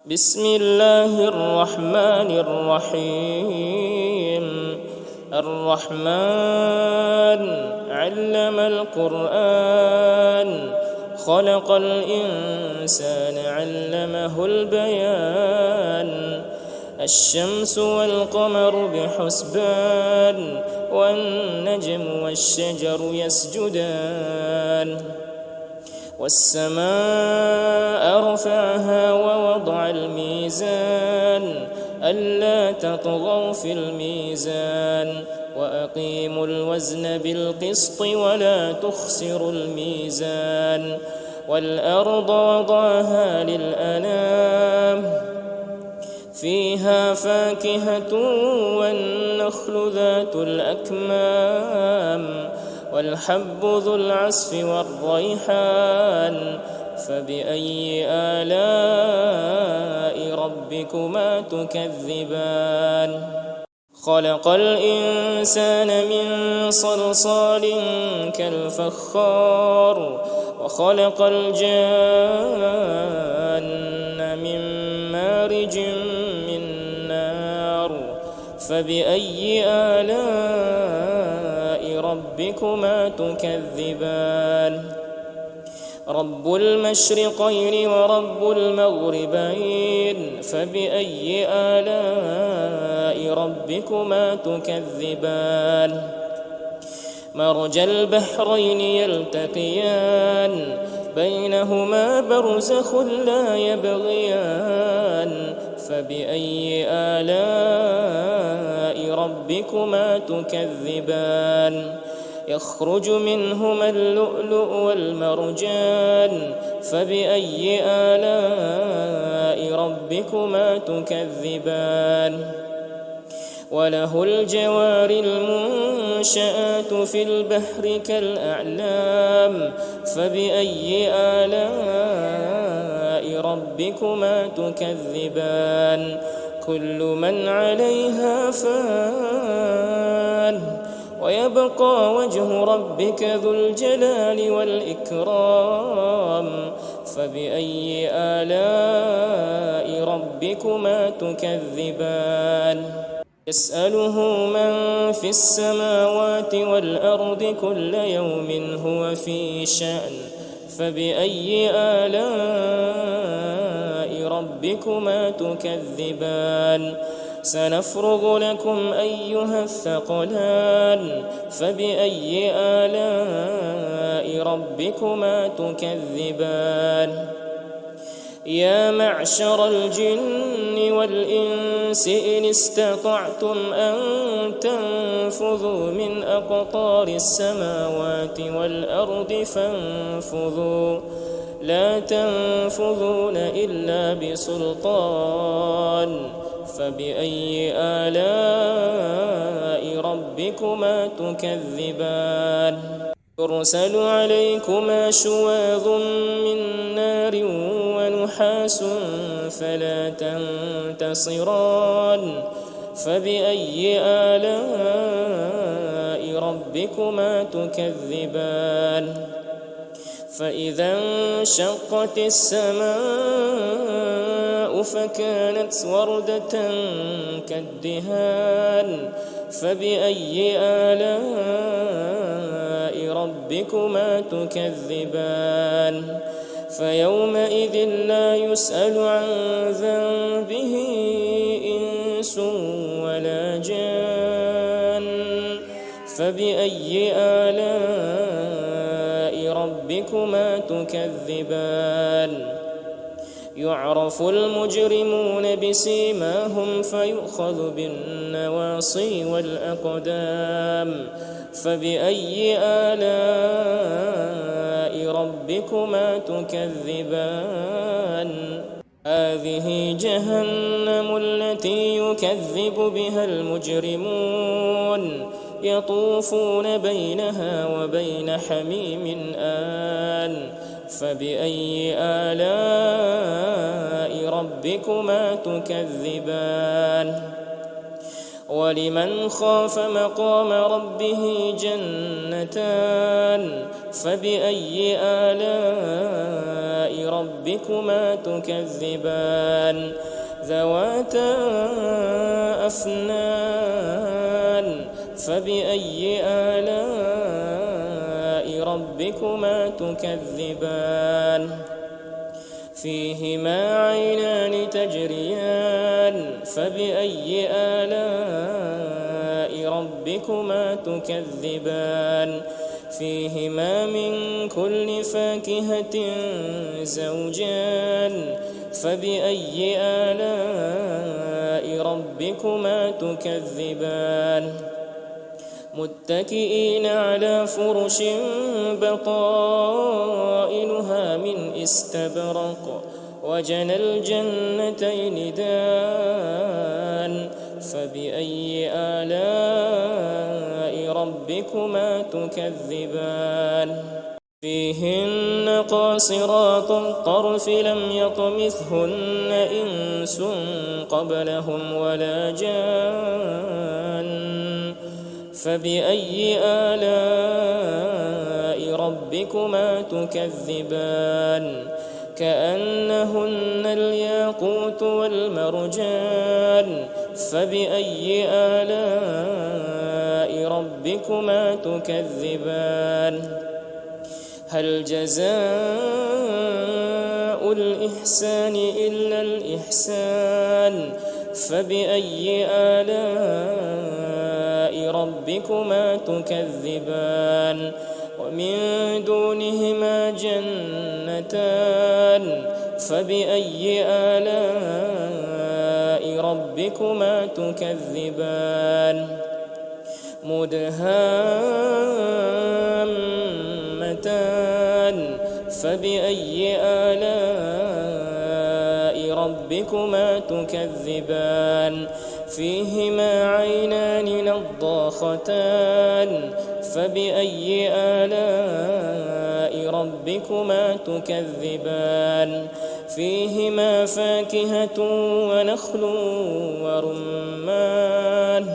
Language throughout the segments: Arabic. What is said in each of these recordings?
بسم الله الرحمن الرحيم. الرحمن علم القرآن، خلق الإنسان علمه البيان. الشمس والقمر بحسبان، والنجم والشجر يسجدان. والسماء رفعها ووضع الميزان، ألا تطغوا في الميزان، وأقيموا الوزن بالقسط ولا تخسروا الميزان. والأرض وضعها للأنام، فيها فاكهة والنخل ذات الأكمام، والحب ذو العصف والريحان. فبأي آلاء ربكما تكذبان؟ خلق الإنسان من صلصال كالفخار، وخلق الجان من مارج من نار. فبأي آلاء ربكما تكذبان؟ رب المشرقين ورب المغربين، فبأي آلاء ربكما تكذبان؟ مرج البحرين يلتقيان، بينهما برزخ لا يبغيان. فبأي آلاء ربكما تكذبان؟ يخرج منهما اللؤلؤ والمرجان. فبأي آلاء ربكما تكذبان؟ وله الجوار المنشآت في البحر كالأعلام. فبأي آلاء ربكما تكذبان؟ كل من عليها فان، ويبقى وجه ربك ذو الجلال والإكرام. فبأي آلاء ربكما تكذبان؟ يسأله من في السماوات والأرض كل يوم هو في شأن. فبأي آلاء ربكما تكذبان؟ سنفرغ لكم أيها الثقلان. فبأي آلاء ربكما تكذبان؟ يا معشر الجن والإنس إن استطعتم أن تنفذوا من أقطار السماوات والأرض فانفذوا، لا تنفذون إلا بسلطان. فبأي آلاء ربكما تكذبان؟ يرسل عليكما شواظ من نار ونحاس فلا تنتصران. فبأي آلاء ربكما تكذبان؟ فإذا انشقت السماء فكانت وردة كالدهان. فبأي آلاء ربكما تكذبان؟ فيومئذ لا يسأل عن ذنبه إنس ولا جان. فبأي آلاء ربكما تكذبان؟ يعرف المجرمون بسيماهم فيؤخذ بالنواصي والأقدام. فبأي آلاء ربكما تكذبان؟ هذه جهنم التي يكذب بها المجرمون، يطوفون بينها وبين حميم آن. فبأي آلاء ربكما تكذبان؟ ولمن خاف مقام ربه جنتان فبأي آلاء ربكما تكذبان ذواتا أفنان فبأي آلاء ربكما تكذبان فيهما عينان تجريان فبأي آلاء ربكما تكذبان فيهما من كل فاكهة زوجان فبأي آلاء ربكما تكذبان متكئين على فرش بطائنها من استبرق وجنى الجنتين دان فبأي آلاء ربكما تكذبان فيهن قاصرات الطرف لم يطمثهن إنس قبلهم ولا جان فبأي آلاء ربكما تكذبان كأنهن الياقوت والمرجان فبأي آلاء ربكما تكذبان هل جزاء الإحسان إلا الإحسان فبأي آلاء ربكما تكذبان ومن دونهما جنتان فبأي آلاء ربكما تكذبان مدهامتان فبأي آلاء ربكما تكذبان فيهما عينان نضاختان فبأي آلاء ربكما تكذبان فيهما فاكهة ونخل ورمان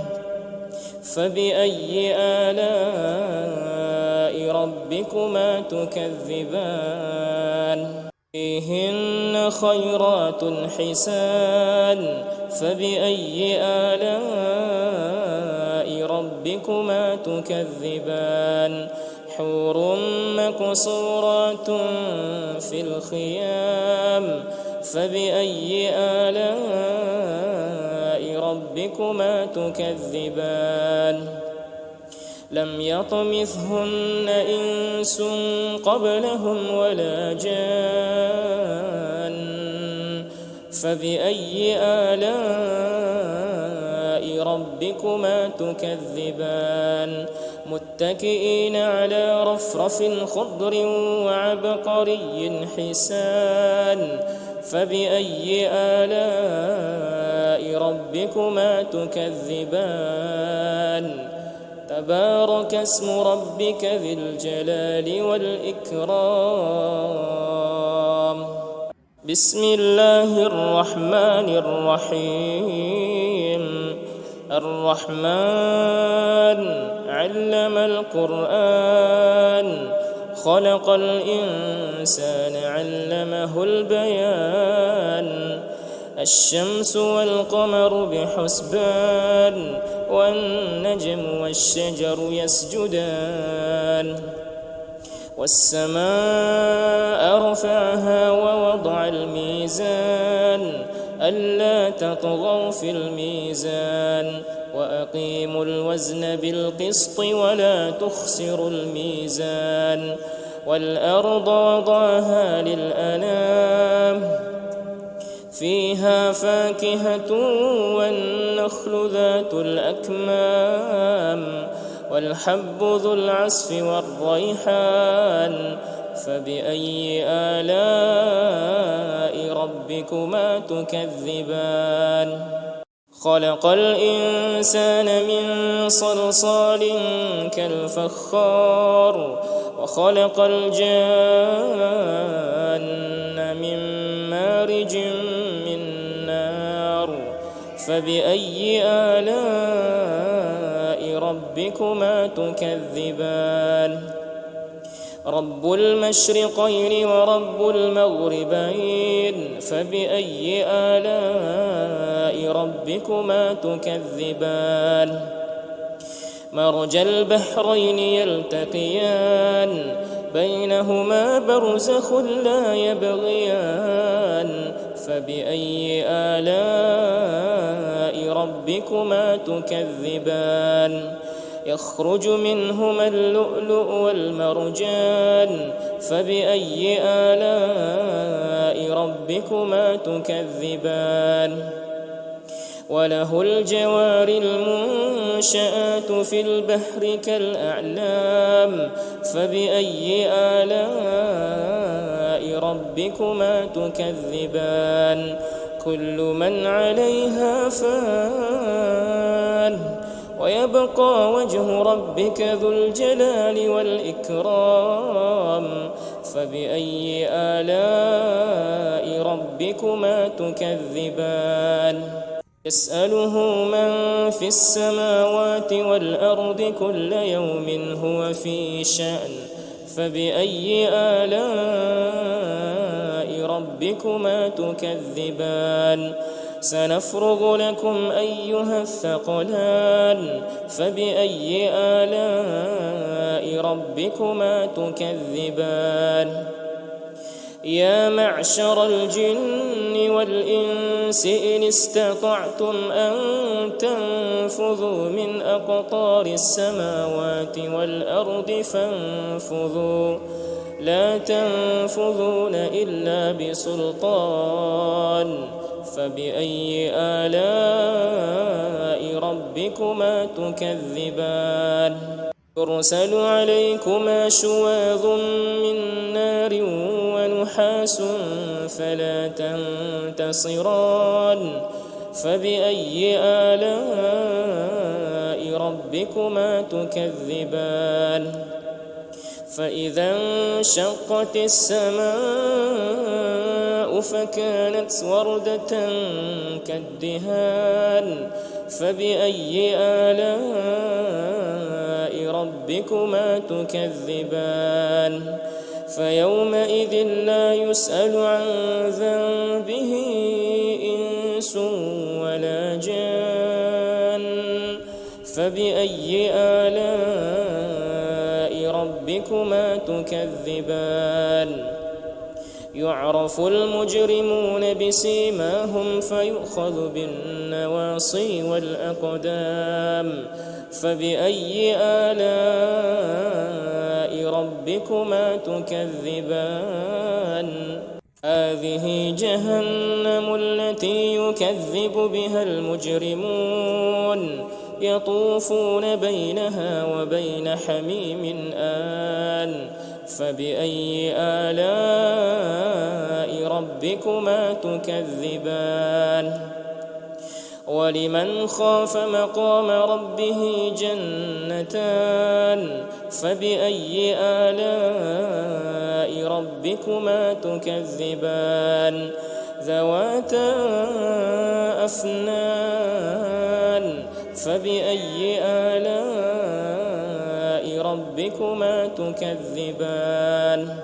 فبأي آلاء ربكما تكذبان فيهن خيرات حسان فبأي آلاء ربكما تكذبان حور مقصورات في الخيام فبأي آلاء ربكما تكذبان لم يطمثهن إنس قبلهم ولا جان فبأي آلاء ربكما تكذبان متكئين على رفرف خضر وعبقري حسان فبأي آلاء ربكما تكذبان تبارك اسم ربك ذي الجلال والإكرام بسم الله الرحمن الرحيم الرحمن علم القرآن خلق الإنسان علمه البيان الشمس والقمر بحسبان والنجم والشجر يسجدان والسماء رفعها ووضع الميزان ألا تطغوا في الميزان وأقيموا الوزن بالقسط ولا تخسروا الميزان والأرض وضعها للأنام فيها فاكهة والنخل ذات الأكمام والحب ذو العصف والريحان فبأي آلاء ربكما تكذبان خلق الإنسان من صلصال كالفخار وخلق الجان من مارج من نار فبأي آلاء ربكما تكذبان رب المشرقين ورب المغربين فبأي آلاء ربكما تكذبان مرج البحرين يلتقيان بينهما برزخ لا يبغيان فبأي آلاء ربكما تكذبان يخرج منهما اللؤلؤ والمرجان فبأي آلاء ربكما تكذبان وله الجوار المنشآت في البحر كالأعلام فبأي آلاء ربكما تكذبان كل من عليها فان ويبقى وجه ربك ذو الجلال والإكرام فبأي آلاء ربكما تكذبان يسأله من في السماوات والأرض كل يوم هو في شأن فبأي آلاء ربكما تكذبان سنفرغ لكم أيها الثقلان فبأي آلاء ربكما تكذبان يا معشر الجن والإنس إن استطعتم أن تنفذوا من أقطار السماوات والأرض فانفذوا لا تنفذون إلا بسلطان فبأي آلاء ربكما تكذبان يرسل عليكما شواظ من نار ونحاس فلا تنتصران فبأي آلاء ربكما تكذبان فإذا انشقت السماء فكانت وردة كالدهان فبأي آلاء ربكما تكذبان فيومئذ لا يسأل عن ذنبه إنس ولا جان فبأي آلاء ربكما تكذبان يعرف المجرمون بسيماهم فيؤخذ بالنواصي والأقدام فبأي آلاء ربكما تكذبان هذه جهنم التي يكذب بها المجرمون يطوفون بينها وبين حميم آن فبأي آلاء ربكما تكذبان ولمن خاف مقام ربه جنتان فبأي آلاء ربكما تكذبان ذواتا أفنان فبأي آلاء ربكما تكذبان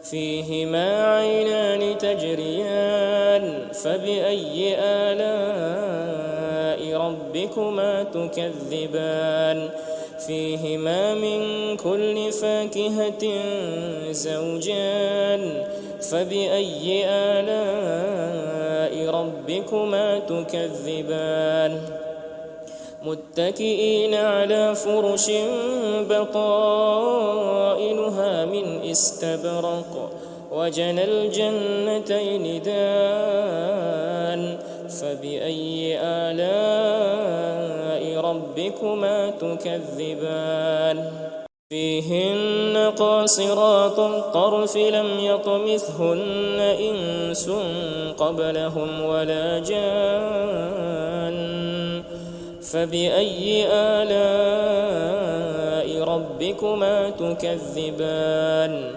فيهما عينان تجريان فبأي آلاء ربكما تكذبان فيهما من كل فاكهة زوجان فبأي آلاء ربكما تكذبان متكئين على فرش بطائنها من استبرق وجنى الجنتين دان فبأي آلاء ربكما تكذبان فيهن قاصرات الطرف لم يطمثهن إنس قبلهم ولا جان فبأي آلاء ربكما تكذبان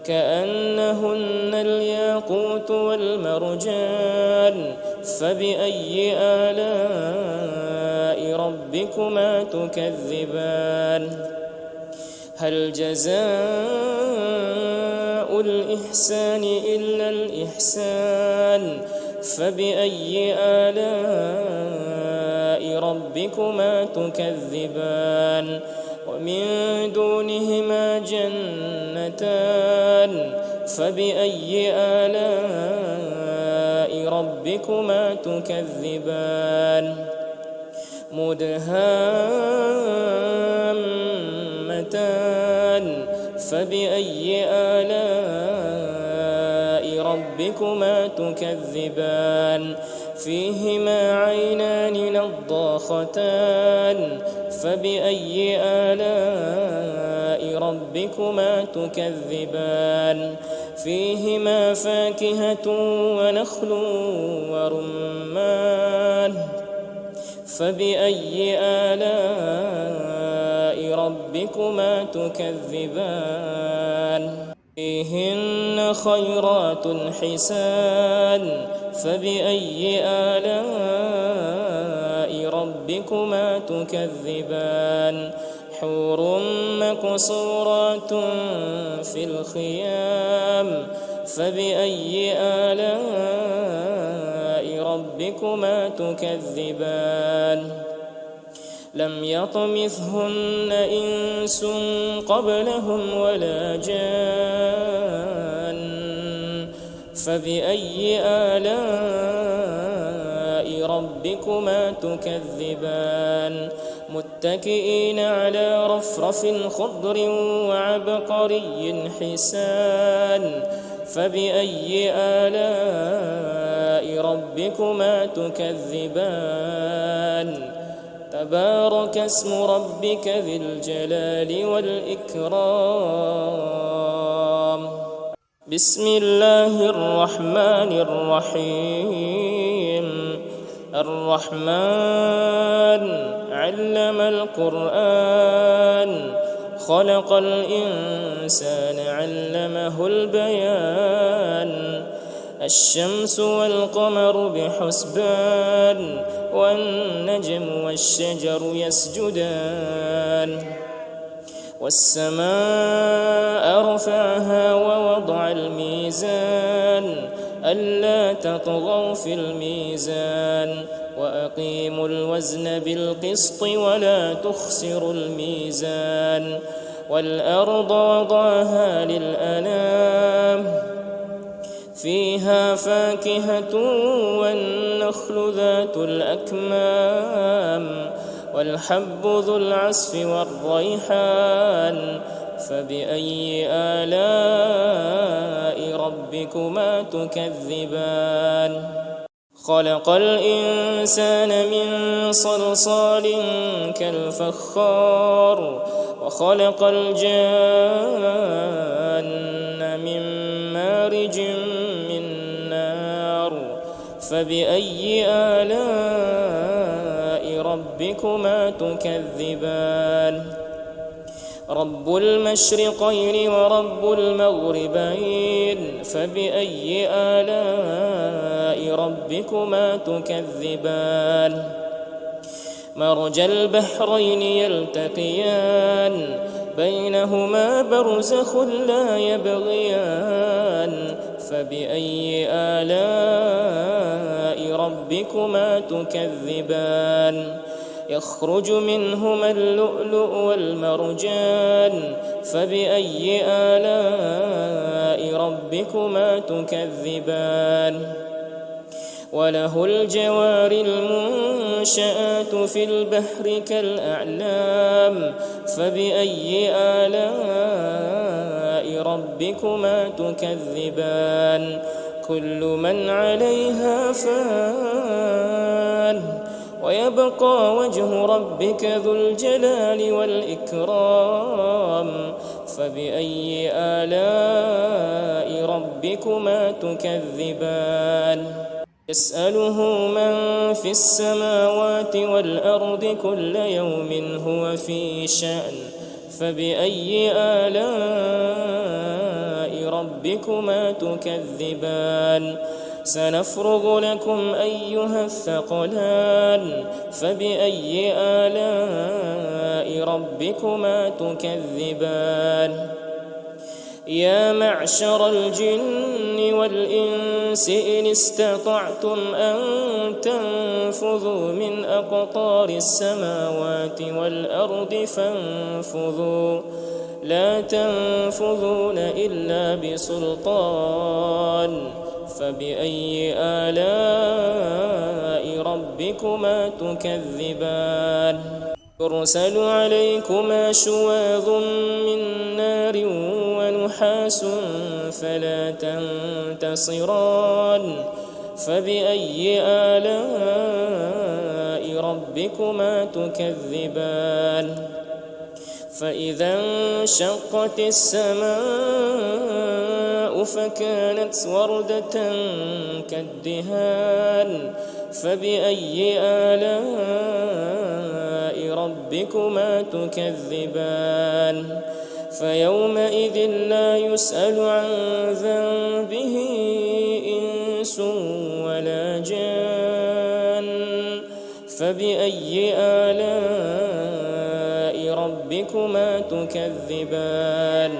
كأنهن الياقوت والمرجان فبأي آلاء ربكما تكذبان هل جزاء الإحسان إلا الإحسان فبأي آلاء ربكما تكذبان ومن دونهما جنتان فبأي آلاء ربكما تكذبان مدهامتان فبأي آلاء ربكما تكذبان فيهما عينان نضاختان فبأي آلاء ربكما تكذبان فيهما فاكهة ونخل ورمان فبأي آلاء ربكما تكذبان فيهن خيرات حسان فبأي آلاء ربكما تكذبان حور مقصورات في الخيام فبأي آلاء ربكما تكذبان لم يطمثهن إنس قبلهم ولا جان فبأي آلاء ربكما تكذبان متكئين على رفرف خضر وعبقري حسان فبأي آلاء ربكما تكذبان تبارك اسم ربك ذي الجلال والإكرام بسم الله الرحمن الرحيم الرحمن علم القرآن خلق الإنسان علمه البيان الشمس والقمر بحسبان والنجم والشجر يسجدان والسماء رفعها ووضع الميزان ألا تطغوا في الميزان وأقيموا الوزن بالقسط ولا تخسروا الميزان والأرض وضعها للأنام فيها فاكهة والنخل ذات الأكمام والحب ذو العصف والريحان فبأي آلاء ربكما تكذبان خلق الإنسان من صلصال كالفخار وخلق الجان من مارج من نار فبأي آلاء ربكما تكذبان رب المشرقين ورب المغربين فبأي آلاء ربكما تكذبان مرج البحرين يلتقيان بينهما برزخ لا يبغيان فبأي آلاء ربكما تكذبان يخرج منهما اللؤلؤ والمرجان فبأي آلاء ربكما تكذبان وله الجوار المنشآت في البحر كالأعلام فبأي آلاء ربكما تكذبان كل من عليها فان ويبقى وجه ربك ذو الجلال والإكرام فبأي آلاء ربكما تكذبان يسأله من في السماوات والأرض كل يوم هو في شأن فبأي آلاء ربكما تكذبان سنفرغ لكم أيها الثقلان فبأي آلاء ربكما تكذبان يا معشر الجن والإنس إن استطعتم أن تنفذوا من أقطار السماوات والأرض فانفذوا لا تنفذون إلا بسلطان فبأي آلاء ربكما تكذبان يرسل عليكما شواظ من نار ونحاس فلا تنتصران فبأي آلاء ربكما تكذبان فإذا انشقت السماء فكانت وردة كالدهان فبأي آلاء ربكما تكذبان فيومئذ لا يسأل عن ذنبه إنس ولا جان فبأي آلاء ربكما تكذبان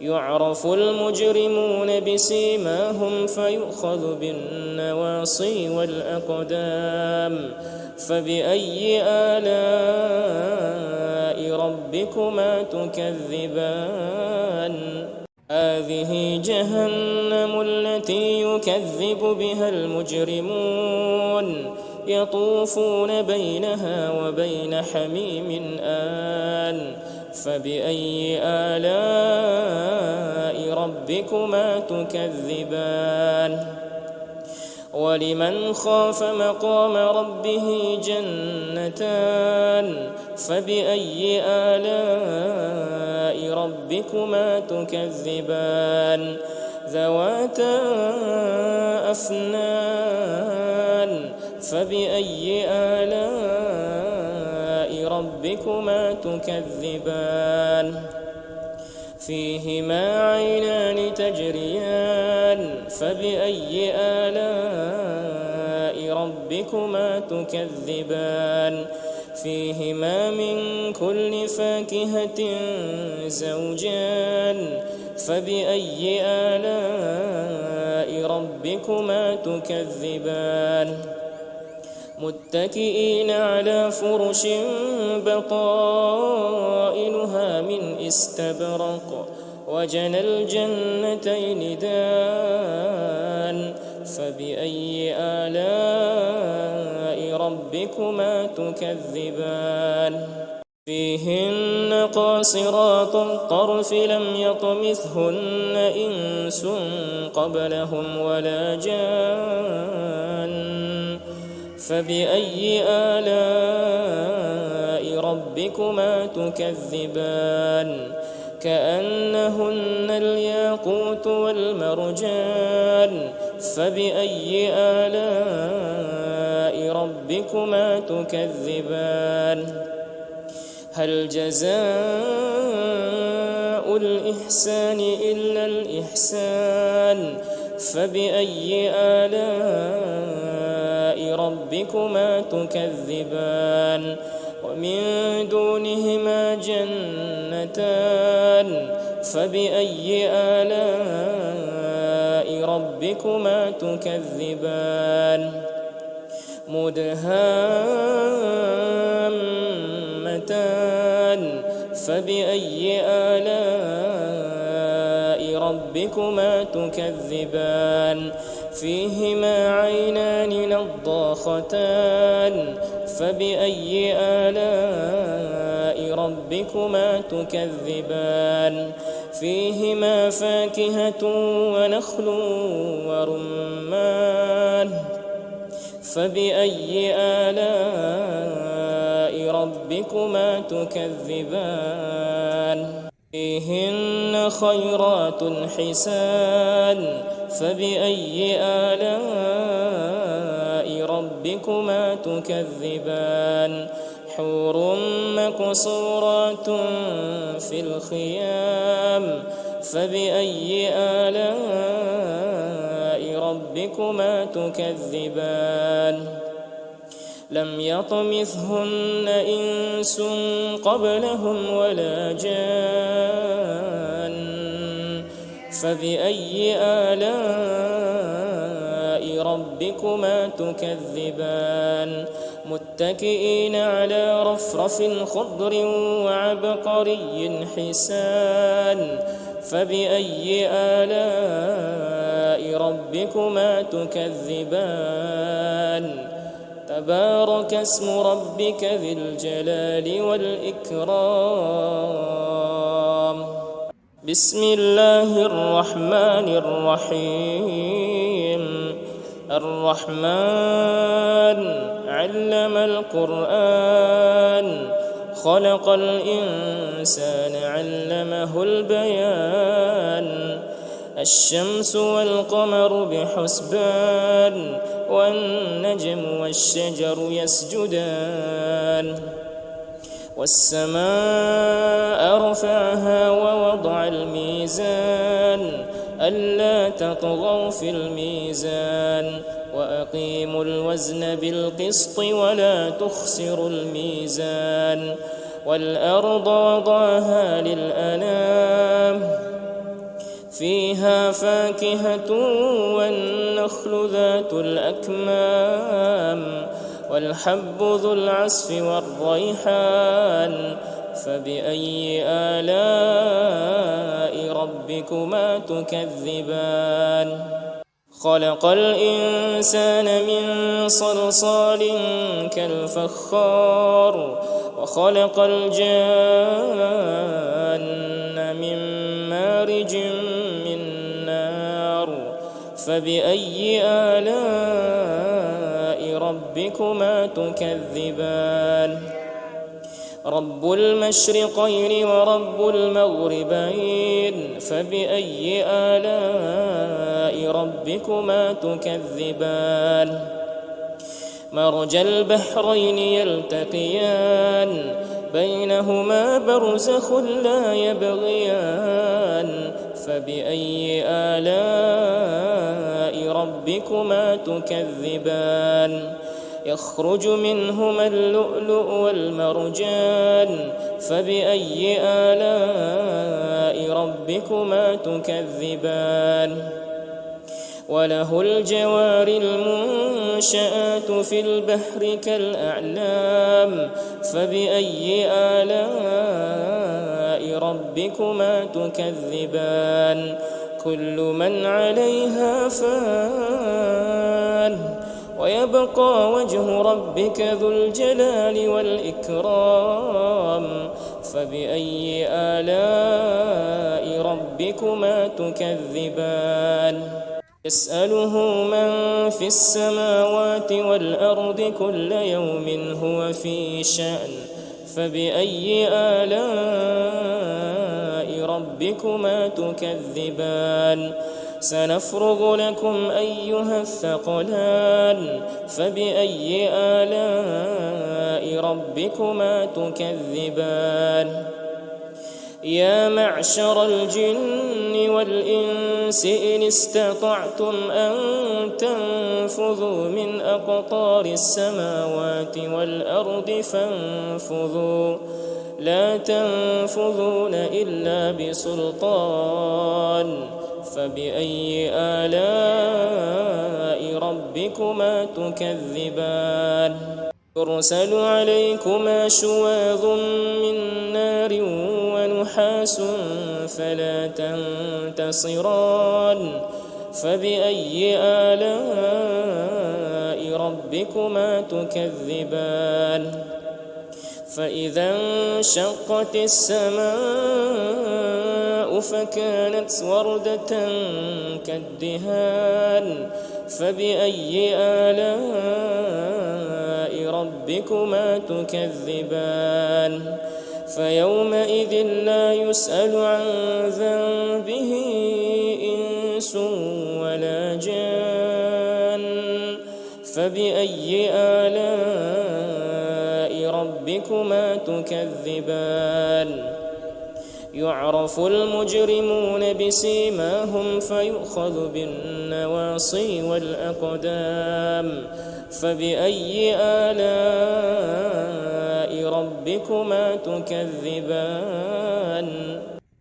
يعرف المجرمون بسيماهم فيؤخذ بالنواصي والأقدام فبأي آلاء ربكما تكذبان هذه جهنم التي يكذب بها المجرمون يطوفون بينها وبين حميم آن فبأي آلاء ربكما تكذبان ولمن خاف مقام ربه جنتان فبأي آلاء ربكما تكذبان ذواتا أفنان فبأي آلاء ربكما تكذبان فيهما عينان تجريان فبأي آلاء ربكما تكذبان فيهما من كل فاكهة زوجان فبأي آلاء ربكما تكذبان متكئين على فرش بطائنها من استبرق وجنى الجنتين دان فبأي آلاء ربكما تكذبان فيهن قاصرات الطرف لم يطمثهن إنس قبلهم ولا جان فبأي آلاء ربكما تكذبان كأنهن الياقوت والمرجان فبأي آلاء ربكما تكذبان هل جزاء الإحسان إلا الإحسان فبأي آلاء ربكما تكذبان ومن دونهما جنتان فبأي آلاء ربكما تكذبان مدهامتان فبأي آلاء ربكما تكذبان فيهما عينان نضاختان فبأي آلاء ربكما تكذبان فيهما فاكهة ونخل ورمان فبأي آلاء ربكما تكذبان فيهن خيرات حسان فبأي آلاء ربكما تكذبان حور مقصورات في الخيام فبأي آلاء ربكما ربكما تكذبان لم يطمثهن إنس قبلهم ولا جان فبأي آلاء ربكما تكذبان متكئين على رفرف خضر وعبقري حسان فبأي آلاء ربكما تكذبان تبارك اسم ربك ذي الجلال والإكرام بسم الله الرحمن الرحيم الرحمن علم القرآن خلق الإنسان علمه البيان الشمس والقمر بحسبان والنجم والشجر يسجدان والسماء رفعها ووضع الميزان ألا تطغوا في الميزان وأقيموا الوزن بالقسط ولا تخسروا الميزان والأرض وضعها للأنام فيها فاكهة والنخل ذات الأكمام والحب ذو العصف والريحان فبأي آلاء ربكما تكذبان خلق الإنسان من صلصال كالفخار وخلق الجان من مارج من نار فبأي آلاء ربكما تكذبان رب المشرقين ورب المغربين فبأي آلاء ربكما تكذبان مرج البحرين يلتقيان بينهما برزخ لا يبغيان فبأي آلاء ربكما تكذبان يخرج منهما اللؤلؤ والمرجان فبأي آلاء ربكما تكذبان وله الجوار المنشآت في البحر كالأعلام فبأي آلاء ربكما تكذبان كل من عليها فان ويبقى وجه ربك ذو الجلال والإكرام فبأي آلاء ربكما تكذبان يسأله من في السماوات والأرض كل يوم هو في شأن فبأي آلاء ربكما تكذبان سنفرغ لكم أيها الثقلان فبأي آلاء ربكما تكذبان يا معشر الجن والإنس إن استطعتم أن تنفذوا من أقطار السماوات والأرض فانفذوا لا تنفذون إلا بسلطان فبأي آلاء ربكما تكذبان يرسل عليكما شواظ من نار ونحاس فلا تنتصران فبأي آلاء ربكما تكذبان فإذا انشقت السماء فكانت وردة كالدهان فبأي آلاء ربكما تكذبان فيومئذ لا يسأل عن ذنبه إنس ولا جان فبأي آلاء ربكما تكذبان يعرف المجرمون بسيماهم فيؤخذ بالنواصي والأقدام فبأي آلاء ربكما تكذبان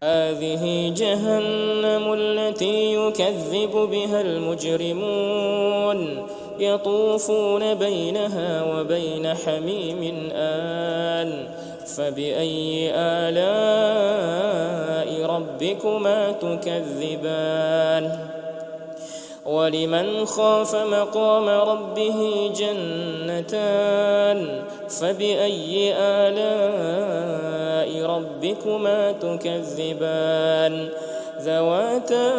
هذه جهنم التي يكذب بها المجرمون يطوفون بينها وبين حميم آن فبأي آلاء ربكما تكذبان ولمن خاف مقام ربه جنتان فبأي آلاء ربكما تكذبان ذواتا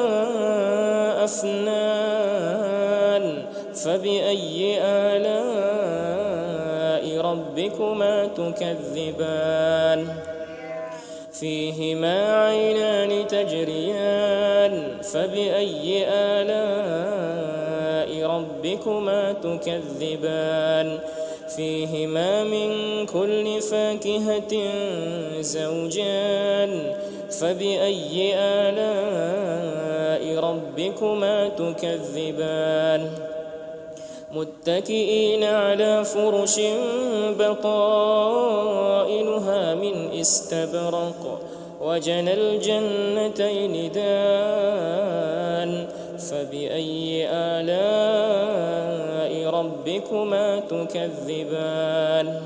أفنان فبأي آلاء ربكما تكذبان فيهما عينان تجريان فبأي آلاء ربكما تكذبان فيهما من كل فاكهة زوجان فبأي آلاء ربكما تكذبان متكئين على فرش بطائنها من استبرق وجنى الجنتين دان فبأي آلاء ربكما تكذبان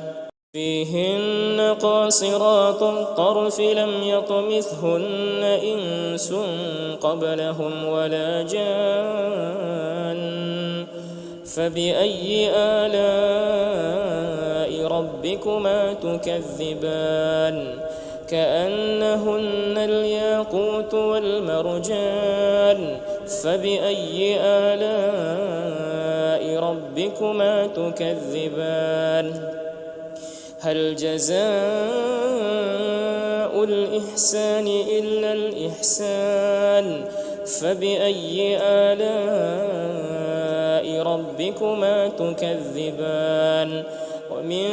فيهن قاصرات الطرف لم يطمثهن إنس قبلهم ولا جان فبأي آلاء ربكما تكذبان كأنهن الياقوت والمرجان فبأي آلاء ربكما تكذبان هل جزاء الإحسان إلا الإحسان فبأي آلاء ربكما تكذبان ومن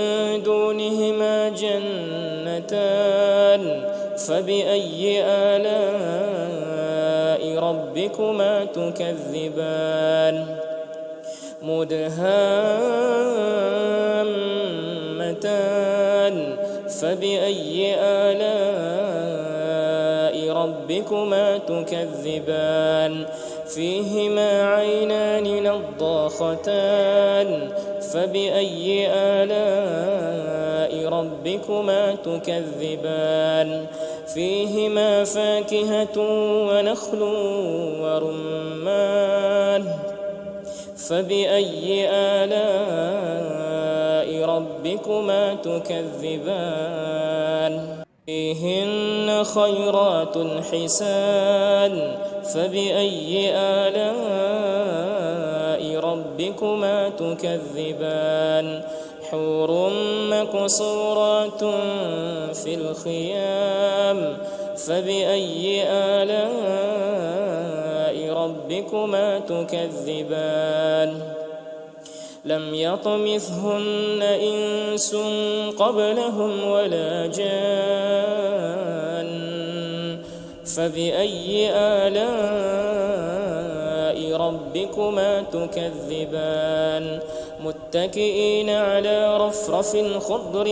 دونهما جنتان فبأي آلاء ربكما تكذبان مدهامتان فبأي آلاء ربكما تكذبان فيهما عينان نضاختان فبأي آلاء ربكما تكذبان فيهما فاكهة ونخل ورمان فبأي آلاء ربكما تكذبان فيهن خيرات حسان فبأي آلاء ربكما تكذبان حور مقصورات في الخيام فبأي آلاء ربكما تكذبان لم يطمثهن إنس قبلهم ولا جان فبأي آلاء ربكما تكذبان متكئين على رفرف خضر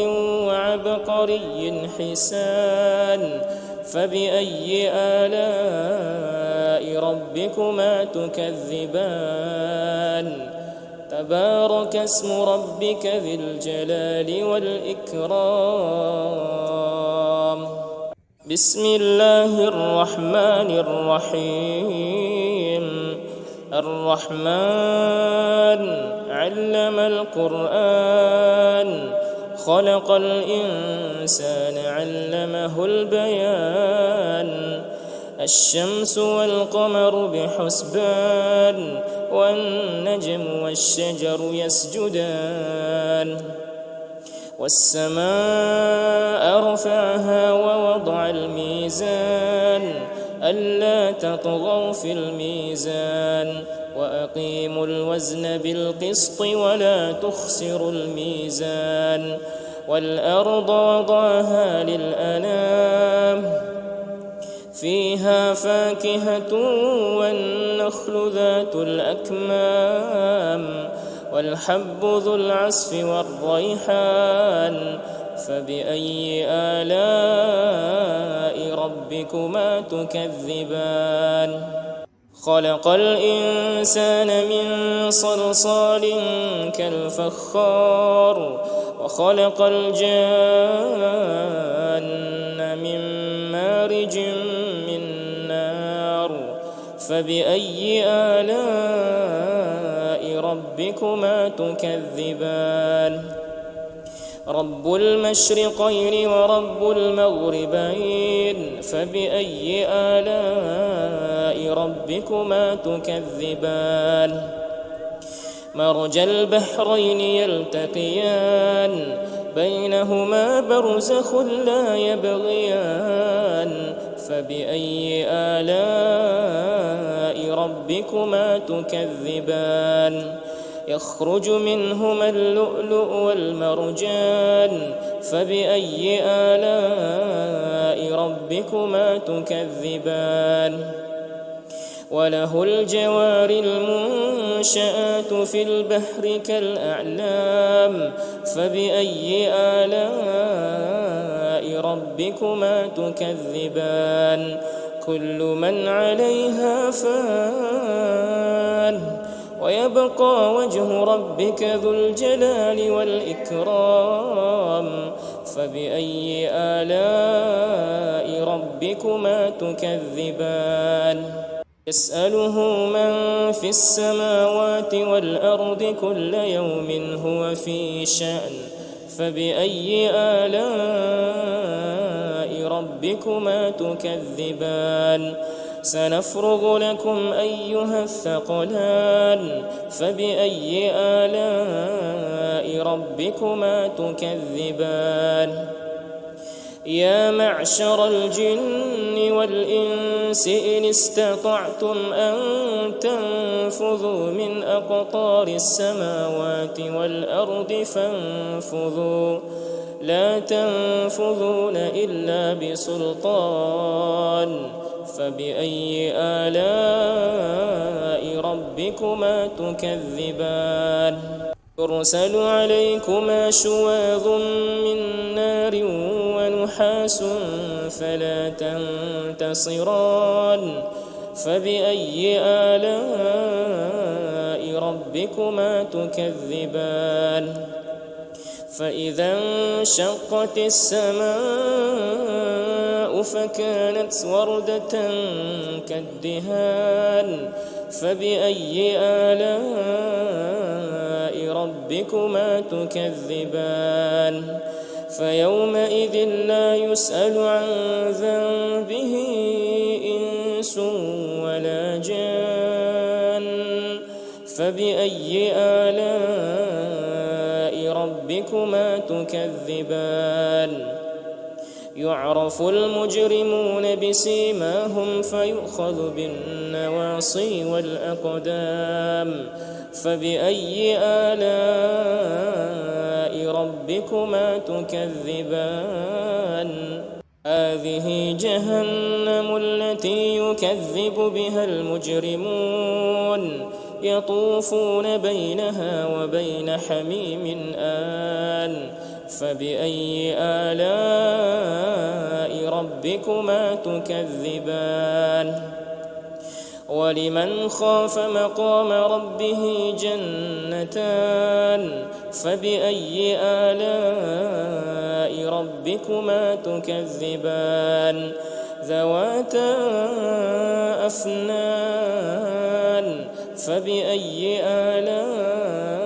وعبقري حسان فبأي آلاء ربكما تكذبان تبارك اسم ربك ذي الجلال والإكرام بسم الله الرحمن الرحيم الرحمن علم القرآن خلق الإنسان علمه البيان الشمس والقمر بحسبان والنجم والشجر يسجدان والسماء رفعها ووضع الميزان ألا تطغوا في الميزان وأقيموا الوزن بالقسط ولا تخسروا الميزان والأرض وضعها للأنام فيها فاكهة والنخل ذات الأكمام والحب ذو العصف والريحان فبأي آلاء ربكما تكذبان خلق الإنسان من صلصال كالفخار وخلق الجان من مارج من نار فبأي آلاء ربكما تكذبان رب المشرقين ورب المغربين فبأي آلاء ربكما تكذبان مرج البحرين يلتقيان بينهما برزخ لا يبغيان فبأي آلاء ربكما تكذبان يخرج منهما اللؤلؤ والمرجان فبأي آلاء ربكما تكذبان وله الجوار المنشآت في البحر كالأعلام فبأي آلاء ربكما تكذبان كل من عليها فان ويبقى وجه ربك ذو الجلال والإكرام فبأي آلاء ربكما تكذبان يسأله من في السماوات والأرض كل يوم هو في شأن فبأي آلاء ربكما تكذبان سنفرغ لكم أيها الثقلان فبأي آلاء ربكما تكذبان يا معشر الجن والإنس إن استطعتم أن تنفذوا من أقطار السماوات والأرض فانفذوا لا تنفذون إلا بسلطان فبأي آلاء ربكما تكذبان يرسل عليكما شواظ من نار ونحاس فلا تنتصران فبأي آلاء ربكما تكذبان فإذا انشقت السماء فكانت وردة كالدهان فبأي آلاء ربكما تكذبان فيومئذ لا يسأل عن ذنبه إنس ولا جان فبأي آلاء ربكما تكذبان يعرف المجرمون بسيماهم فيؤخذ بالنواصي والأقدام فبأي آلاء ربكما تكذبان هذه جهنم التي يكذب بها المجرمون يطوفون بينها وبين حميم آن فبأي آلاء ربكما تكذبان ولمن خاف مقام ربه جنتان فبأي آلاء ربكما تكذبان ذواتا أفنان فبأي آلاء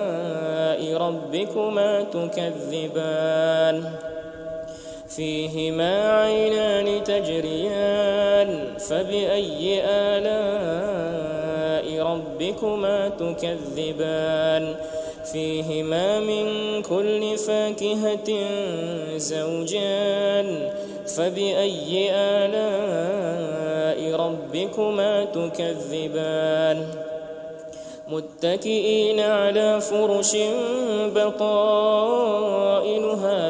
ربكما تكذبان فيهما عينان تجريان فبأي آلاء ربكما تكذبان فيهما من كل فاكهة زوجان فبأي آلاء ربكما تكذبان متكئين على فرش بطائنها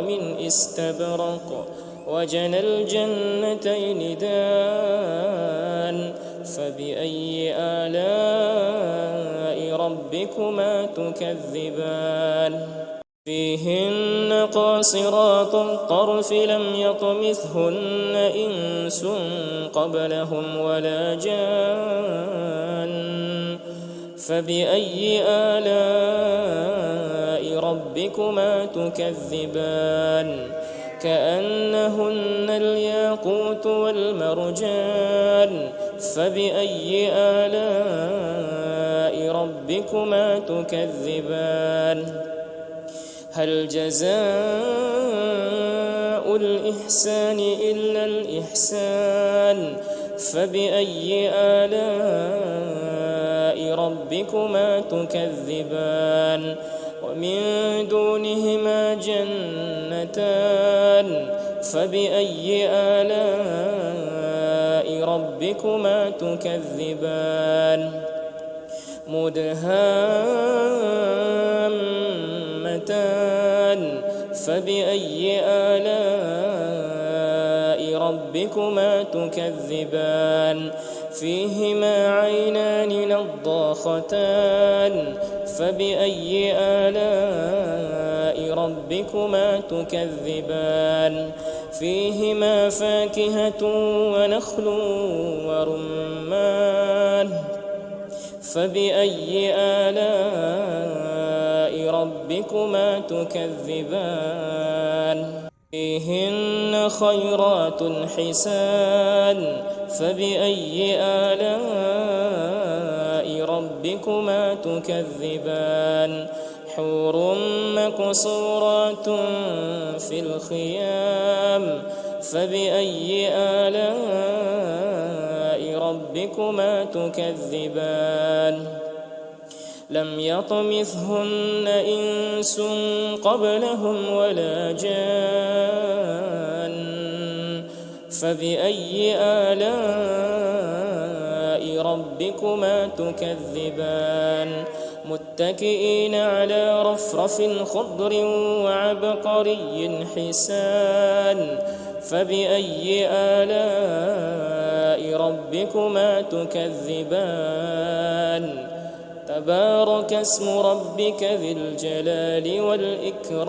من استبرق وجنى الجنتين دان فبأي آلاء ربكما تكذبان فيهن قاصرات الطرف لم يطمثهن إنس قبلهم ولا جان فبأي آلاء ربكما تكذبان كأنهن الياقوت والمرجان فبأي آلاء ربكما تكذبان هل جزاء الإحسان إلا الإحسان فبأي آلاء ربكما تكذبان ومن دونهما جنتان فبأي آلاء ربكما تكذبان مدهامتان فبأي آلاء ربكما تكذبان فيهما عينان نضاختان فبأي آلاء ربكما تكذبان فيهما فاكهة ونخل ورمان فبأي آلاء ربكما تكذبان فيهن خيرات حسان فبأي آلاء ربكما تكذبان حور مقصورات في الخيام فبأي آلاء ربكما تكذبان لم يطمثهن إنس قبلهم ولا جان فبأي آلاء ربكما تكذبان متكئين على رفرف خضر وعبقري حسان فبأي آلاء ربكما تكذبان تبارك اسم ربك ذي الجلال والإكرام